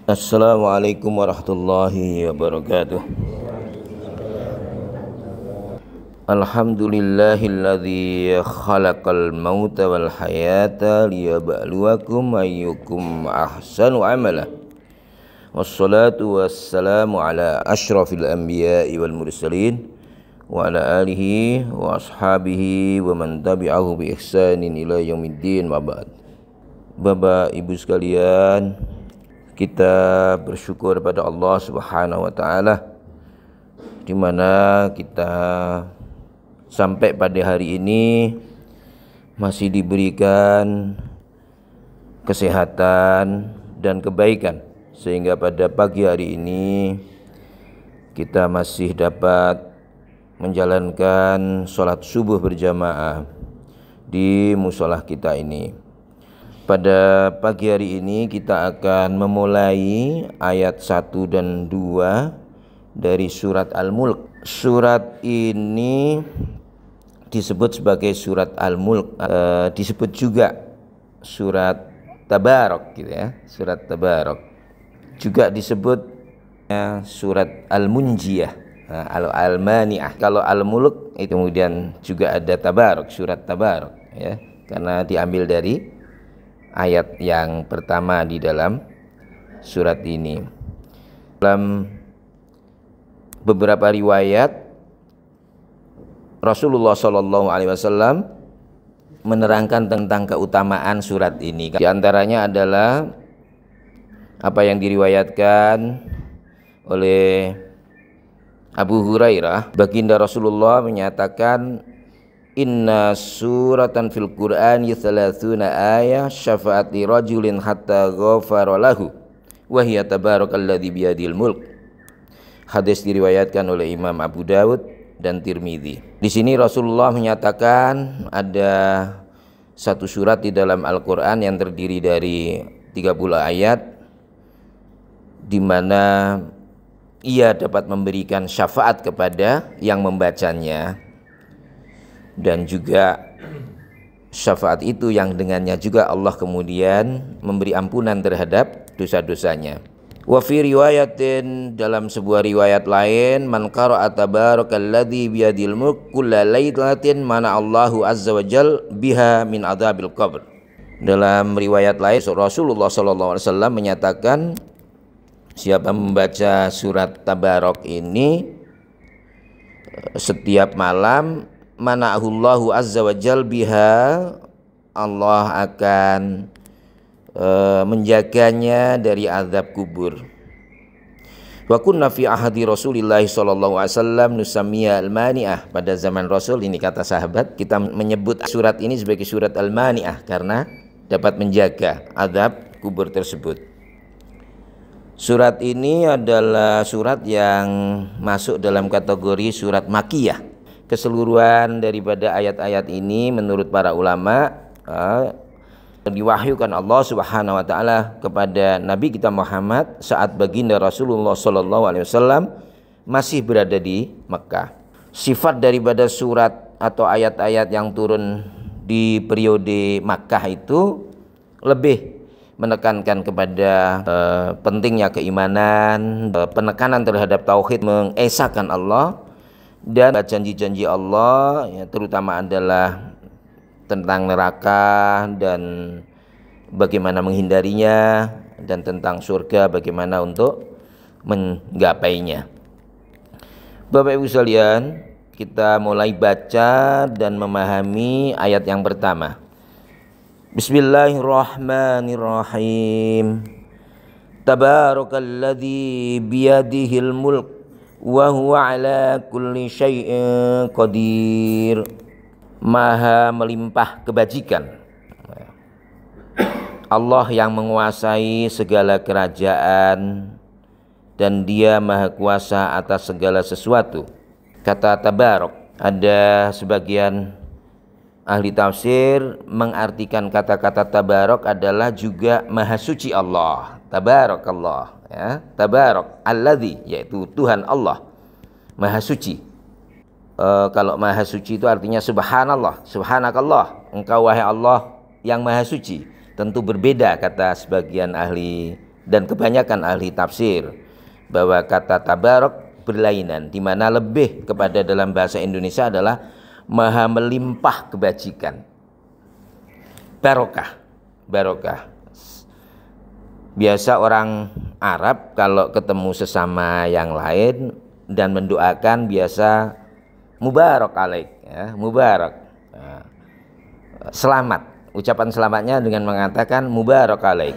Assalamualaikum warahmatullahi wabarakatuh. Alhamdulillahilladzi khalaqal mauta wal hayata liyabluwakum ayyukum ahsanu amala. Wassalatu wassalamu ala asyrafil anbiya'i wal mursalin wa ala alihi wa ashabihi wa man tabi'ahu bi ihsanin ila yaumiddin wa ba'd. Bapak Ibu sekalian, kita bersyukur pada Allah Subhanahu wa taala di mana kita sampai pada hari ini masih diberikan kesehatan dan kebaikan, sehingga pada pagi hari ini kita masih dapat menjalankan sholat subuh berjamaah di musola kita ini. Pada pagi hari ini kita akan memulai ayat 1 dan 2 dari surat Al-Mulk. Surat ini disebut sebagai surat Al-Mulk, disebut juga surat Tabarok gitu ya, surat Tabarok. Juga disebut surat Al-Munjiyah, Al-Mani'ah. Kalau Al-Mulk itu kemudian juga ada Tabarok, surat Tabarok ya, karena diambil dari ayat yang pertama di dalam surat ini. Dalam beberapa riwayat Rasulullah SAW menerangkan tentang keutamaan surat ini. Di antaranya adalah apa yang diriwayatkan oleh Abu Hurairah. Baginda Rasulullah menyatakan, inna suratan fil Qur'ani 30 ayah syafaati rajulin hatta ghafara lahu wa hiya tabarakalladzi biyadil mulk. Hadis diriwayatkan oleh Imam Abu Dawud dan Tirmidzi. Di sini Rasulullah menyatakan ada satu surat di dalam Al-Qur'an yang terdiri dari 30 ayat di mana ia dapat memberikan syafaat kepada yang membacanya, dan juga syafaat itu yang dengannya juga Allah kemudian memberi ampunan terhadap dosa-dosanya. Wa fi riwayatin, dalam sebuah riwayat lain, man qara'a tabarakalladzi biyadil mulk kulla lailatin mana Allahu azza wa jal biha min adzabil qabr. Dalam riwayat lain Rasulullah SAW menyatakan, siapa membaca surat Tabarok ini setiap malam, mana'ahullahu azza wa jal biha, Allah akan menjaganya dari azab kubur. Wa kunna fi ahadi Rasulillah sallallahu alaihi wasallam nusammiya al-mani'ah. Pada zaman Rasul ini, kata sahabat, kita menyebut surat ini sebagai surat al-mani'ah karena dapat menjaga azab kubur tersebut. Surat ini adalah surat yang masuk dalam kategori surat Makkiyah. Keseluruhan daripada ayat-ayat ini menurut para ulama diwahyukan Allah Subhanahu wa taala kepada Nabi kita Muhammad saat baginda Rasulullah SAW masih berada di Mekah. Sifat daripada surat atau ayat-ayat yang turun di periode Makkah itu lebih menekankan kepada pentingnya keimanan, penekanan terhadap tauhid, mengesahkan Allah, dan janji-janji Allah ya, terutama adalah tentang neraka dan bagaimana menghindarinya, dan tentang surga bagaimana untuk menggapainya. Bapak Ibu sekalian, kita mulai baca dan memahami ayat yang pertama. Bismillahirrahmanirrahim. Tabarakalladzi biyadihil mulk wa huwa ala kulli syai'in qadir. Maha melimpah kebajikan, Allah yang menguasai segala kerajaan dan Dia maha kuasa atas segala sesuatu. Kata tabarok, ada sebagian ahli tafsir mengartikan kata-kata tabarok adalah juga maha suci Allah. Tabarakallah ya, tabarok alladzi, yaitu Tuhan Allah maha suci. Kalau maha suci itu artinya subhanallah, subhanakallah, engkau wahai Allah yang maha suci. Tentu berbeda kata sebagian ahli dan kebanyakan ahli tafsir bahwa kata tabarok berlainan, di mana lebih kepada dalam bahasa Indonesia adalah maha melimpah kebajikan. Barokah, barokah. Biasa orang Arab kalau ketemu sesama yang lain dan mendoakan biasa mubarak alaik, ya, mubarak. Selamat, ucapan selamatnya dengan mengatakan mubarak alaik.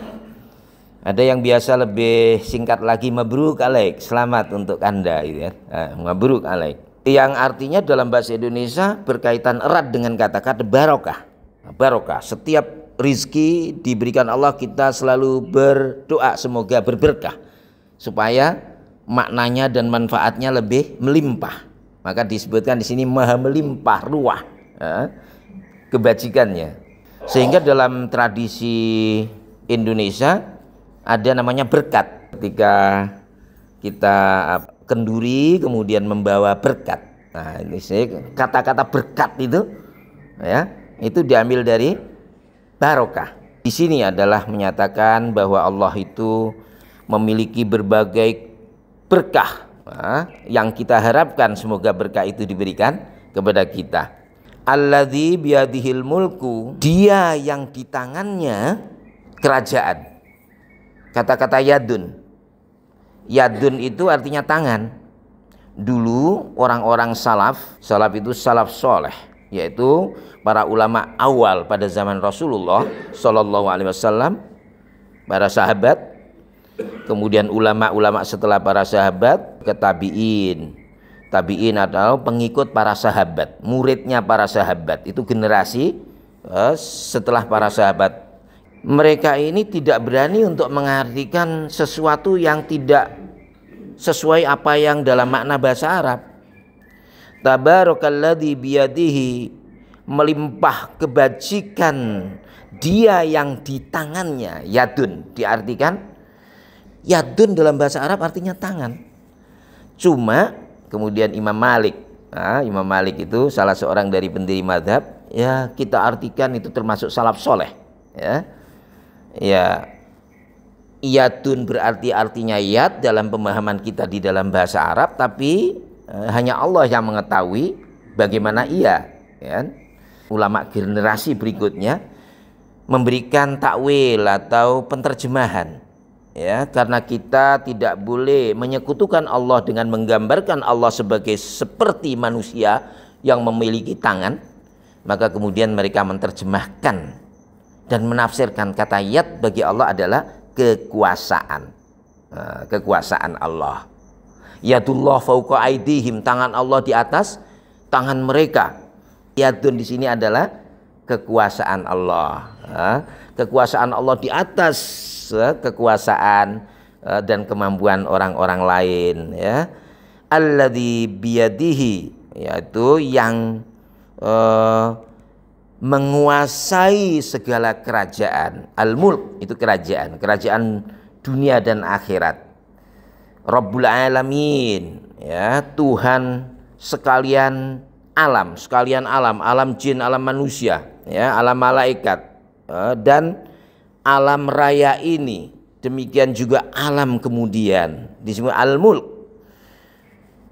Ada yang biasa lebih singkat lagi, mabruk alaik, selamat untuk Anda, gitu ya. Mabruk alaik. Yang artinya dalam bahasa Indonesia berkaitan erat dengan kata-kata barokah. Barokah, setiap rizki diberikan Allah, kita selalu berdoa semoga berberkah supaya maknanya dan manfaatnya lebih melimpah. Maka disebutkan di sini maha melimpah ruah kebajikannya. Sehingga dalam tradisi Indonesia ada namanya berkat. Ketika kita kenduri kemudian membawa berkat. Nah, ini kata-kata berkat itu, ya, itu diambil dari barokah. Di sini adalah menyatakan bahwa Allah itu memiliki berbagai berkah, yang kita harapkan semoga berkah itu diberikan kepada kita. Alladzi biyadihil mulku, dia yang di tangannya kerajaan. Kata-kata yadun, yadun itu artinya tangan. Dulu orang-orang salaf itu salaf soleh, yaitu para ulama awal pada zaman Rasulullah Shallallahu Alaihi Wasallam, para sahabat, kemudian ulama-ulama setelah para sahabat, ke tabiin. Tabiin atau pengikut para sahabat, muridnya para sahabat, itu generasi setelah para sahabat. Mereka ini tidak berani untuk mengartikan sesuatu yang tidak sesuai apa yang dalam makna bahasa Arab. Tabarakalladzi biyadihi, melimpah kebajikan dia yang di tangannya. Yadun diartikan, yadun dalam bahasa Arab artinya tangan. Cuma kemudian Imam Malik itu salah seorang dari pendiri mazhab, ya kita artikan itu termasuk salaf soleh, ya yadun berarti artinya yad dalam pemahaman kita di dalam bahasa Arab, tapi hanya Allah yang mengetahui bagaimana ia, ya. Ulama generasi berikutnya memberikan takwil atau penterjemahan, ya, karena kita tidak boleh menyekutukan Allah dengan menggambarkan Allah sebagai seperti manusia yang memiliki tangan, maka kemudian mereka menerjemahkan dan menafsirkan kata yad bagi Allah adalah kekuasaan, kekuasaan Allah. Yadullah fauqa aidihim, tangan Allah di atas tangan mereka. Yadun di sini adalah kekuasaan Allah, kekuasaan Allah di atas kekuasaan dan kemampuan orang-orang lain, ya. Alladzi biyadihi, yaitu yang menguasai segala kerajaan. Al-mulk itu kerajaan, kerajaan dunia dan akhirat. Rabbul alamin, ya, Tuhan sekalian alam, alam jin, alam manusia, ya, alam malaikat, dan alam raya ini. Demikian juga alam kemudian disebut al-mulk.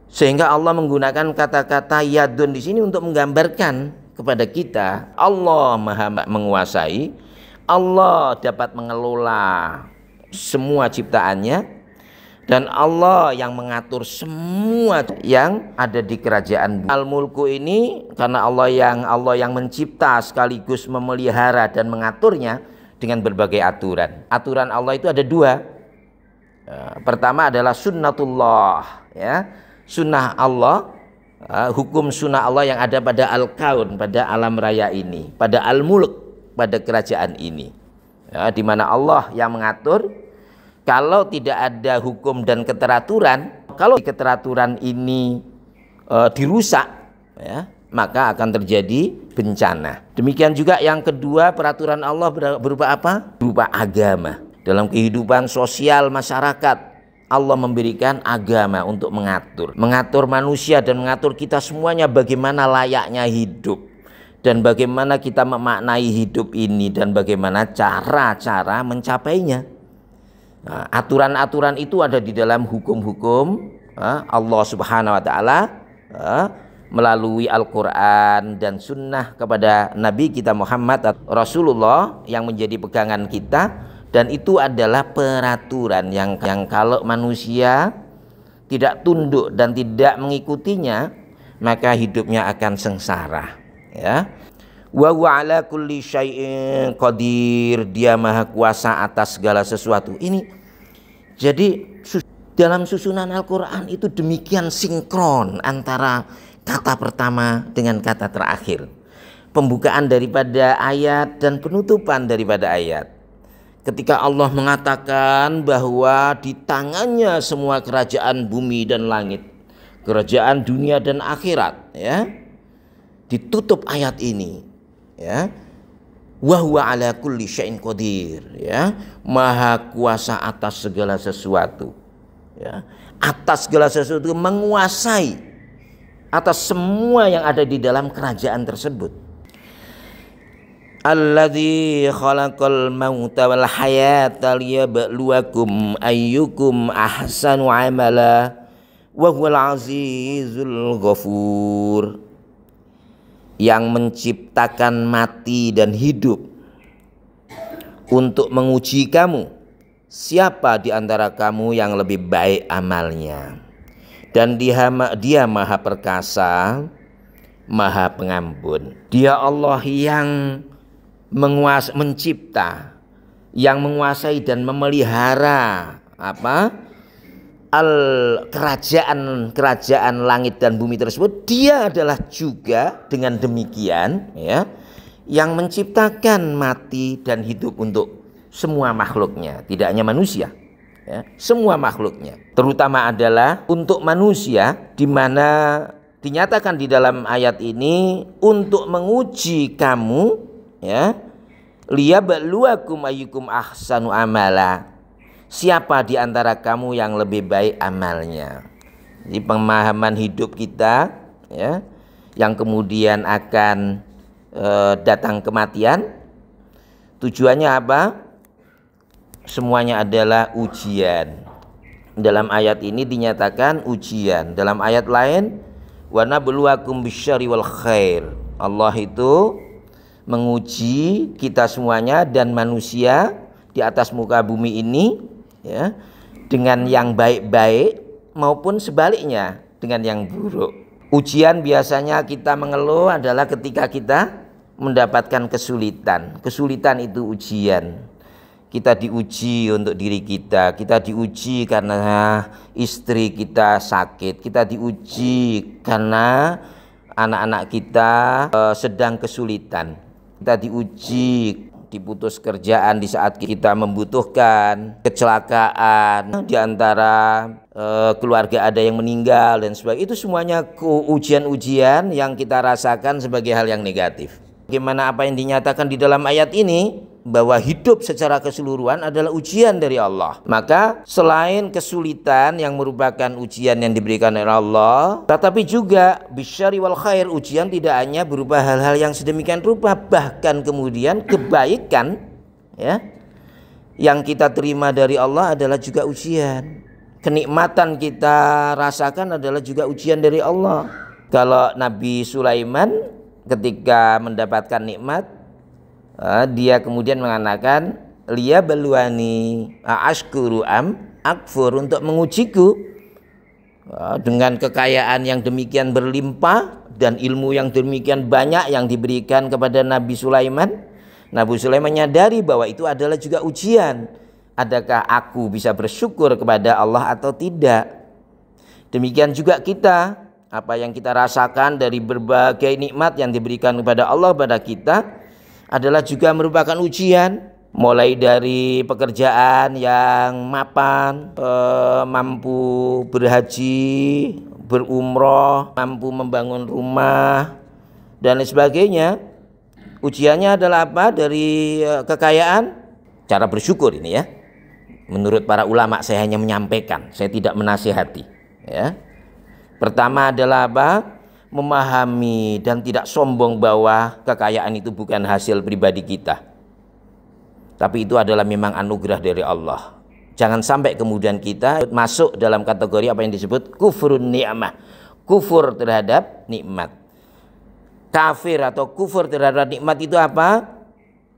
Sehingga Allah menggunakan kata-kata yadun di sini untuk menggambarkan kepada kita Allah maha menguasai, Allah dapat mengelola semua ciptaannya, dan Allah yang mengatur semua yang ada di kerajaan. Al-mulku ini karena Allah yang mencipta sekaligus memelihara dan mengaturnya dengan berbagai aturan. Aturan Allah itu ada dua. Pertama adalah sunnatullah, ya, sunnah Allah, hukum sunnah Allah yang ada pada al-kaun, pada alam raya ini, pada al-mulk, pada kerajaan ini, ya, di mana Allah yang mengatur. Kalau tidak ada hukum dan keteraturan, kalau keteraturan ini dirusak, ya, maka akan terjadi bencana. Demikian juga yang kedua, peraturan Allah berupa apa? Berupa agama. Dalam kehidupan sosial masyarakat, Allah memberikan agama untuk mengatur manusia dan mengatur kita semuanya bagaimana layaknya hidup, dan bagaimana kita memaknai hidup ini, dan bagaimana cara-cara mencapainya. Nah, aturan-aturan itu ada di dalam hukum-hukum Allah Subhanahu wa taala melalui Al-Qur'an dan sunnah kepada Nabi kita Muhammad Rasulullah yang menjadi pegangan kita, dan itu adalah peraturan yang kalau manusia tidak tunduk dan tidak mengikutinya maka hidupnya akan sengsara, ya. Wa huwa ala kulli syai'in qadir, dia maha kuasa atas segala sesuatu. Ini jadi dalam susunan Al-Quran itu demikian sinkron antara kata pertama dengan kata terakhir, pembukaan daripada ayat dan penutupan daripada ayat. Ketika Allah mengatakan bahwa di tangannya semua kerajaan bumi dan langit, kerajaan dunia dan akhirat, ya, ditutup ayat ini, ya, wa huwa ala kulli syai'in qadir, ya, maha kuasa atas segala sesuatu, ya, atas segala sesuatu, menguasai atas semua yang ada di dalam kerajaan tersebut. Alladzi khalaqal mauta wal hayata liyabluwakum ayyukum ahsanu amala wa huwal azizul ghafur, yang menciptakan mati dan hidup untuk menguji kamu siapa di antara kamu yang lebih baik amalnya, dan dia maha perkasa, maha pengampun. Dia Allah yang mencipta, yang menguasai dan memelihara kerajaan langit dan bumi tersebut. Dia adalah juga dengan demikian, ya, yang menciptakan mati dan hidup untuk semua makhluknya, tidak hanya manusia, ya, semua makhluknya. Terutama adalah untuk manusia, di mana dinyatakan di dalam ayat ini untuk menguji kamu, ya, liyabluwakum ayyukum ahsanu amala, siapa di antara kamu yang lebih baik amalnya. Jadi pemahaman hidup kita, ya, yang kemudian akan datang kematian, tujuannya apa? Semuanya adalah ujian. Dalam ayat ini dinyatakan ujian. Dalam ayat lain, wa nabluwakum bisyarri wal khair, Allah itu menguji kita semuanya dan manusia di atas muka bumi ini, ya, dengan yang baik-baik maupun sebaliknya dengan yang buruk. Ujian biasanya kita mengeluh adalah ketika kita mendapatkan kesulitan. Kesulitan itu ujian. Kita diuji untuk diri kita, kita diuji karena istri kita sakit, kita diuji karena anak-anak kita sedang kesulitan, kita diuji diputus kerjaan di saat kita membutuhkan, kecelakaan di antara keluarga ada yang meninggal dan sebagainya. Itu semuanya ujian-ujian yang kita rasakan sebagai hal yang negatif. Bagaimana apa yang dinyatakan di dalam ayat ini, bahwa hidup secara keseluruhan adalah ujian dari Allah. Maka selain kesulitan yang merupakan ujian yang diberikan oleh Allah, tetapi juga bisyari wal khair, ujian tidak hanya berupa hal-hal yang sedemikian rupa, bahkan kemudian kebaikan, ya, yang kita terima dari Allah adalah juga ujian. Kenikmatan kita rasakan adalah juga ujian dari Allah. Kalau Nabi Sulaiman ketika mendapatkan nikmat, dia kemudian mengatakan liyabluwani ashkuru am akfur, untuk mengujiku dengan kekayaan yang demikian berlimpah dan ilmu yang demikian banyak yang diberikan kepada Nabi Sulaiman. Nabi Sulaiman menyadari bahwa itu adalah juga ujian. Adakah aku bisa bersyukur kepada Allah atau tidak? Demikian juga kita, apa yang kita rasakan dari berbagai nikmat yang diberikan kepada Allah pada kita adalah juga merupakan ujian. Mulai dari pekerjaan yang mapan, mampu berhaji, berumroh, mampu membangun rumah dan lain sebagainya. Ujiannya adalah apa? Dari kekayaan, cara bersyukur ini, ya. Menurut para ulama, saya hanya menyampaikan, saya tidak menasihati, ya. Pertama adalah apa? Memahami dan tidak sombong bahwa kekayaan itu bukan hasil pribadi kita, tapi itu adalah memang anugerah dari Allah. Jangan sampai kemudian kita masuk dalam kategori apa yang disebut kufrun ni'mah, kufur terhadap nikmat. Kafir atau kufur terhadap nikmat itu apa?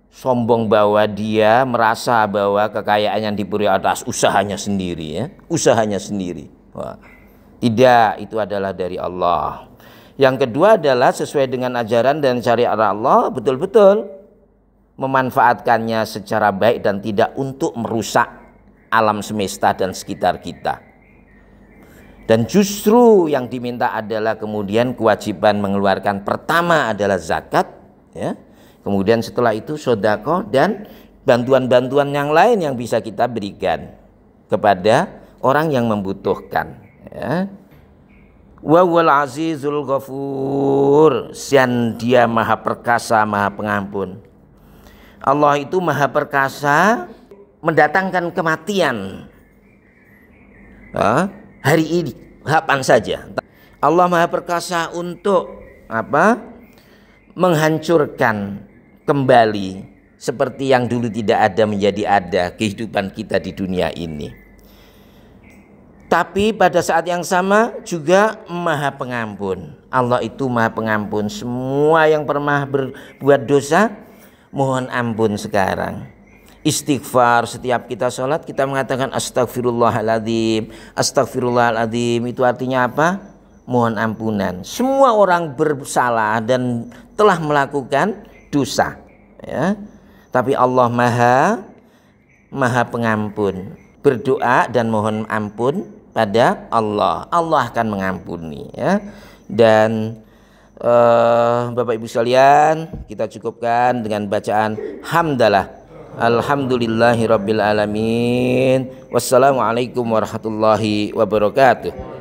Sombong bahwa dia merasa bahwa kekayaan yang diberi atas usahanya sendiri, ya, usahanya sendiri. Wah, tidak, itu adalah dari Allah. Yang kedua adalah sesuai dengan ajaran dan syariat Allah, betul-betul memanfaatkannya secara baik dan tidak untuk merusak alam semesta dan sekitar kita. Dan justru yang diminta adalah kemudian kewajiban mengeluarkan pertama adalah zakat, ya. Kemudian setelah itu sedekah dan bantuan-bantuan yang lain yang bisa kita berikan kepada orang yang membutuhkan, ya. Wa huwal azizul ghafur, dan dia maha perkasa, maha pengampun. Allah itu maha perkasa mendatangkan kematian hari ini, kapan saja. Allah maha perkasa untuk apa? Menghancurkan kembali seperti yang dulu tidak ada menjadi ada kehidupan kita di dunia ini. Tapi pada saat yang sama juga maha pengampun. Allah itu maha pengampun. Semua yang pernah berbuat dosa, mohon ampun sekarang. Istighfar, setiap kita sholat kita mengatakan astagfirullahaladzim. Astagfirullahaladzim itu artinya apa? Mohon ampunan. Semua orang bersalah dan telah melakukan dosa, ya. Tapi Allah maha pengampun. Berdoa dan mohon ampun pada Allah, Allah akan mengampuni, ya. Dan Bapak Ibu sekalian, kita cukupkan dengan bacaan hamdalah. Alhamdulillahirabbil alamin. Wassalamualaikum warahmatullahi wabarakatuh.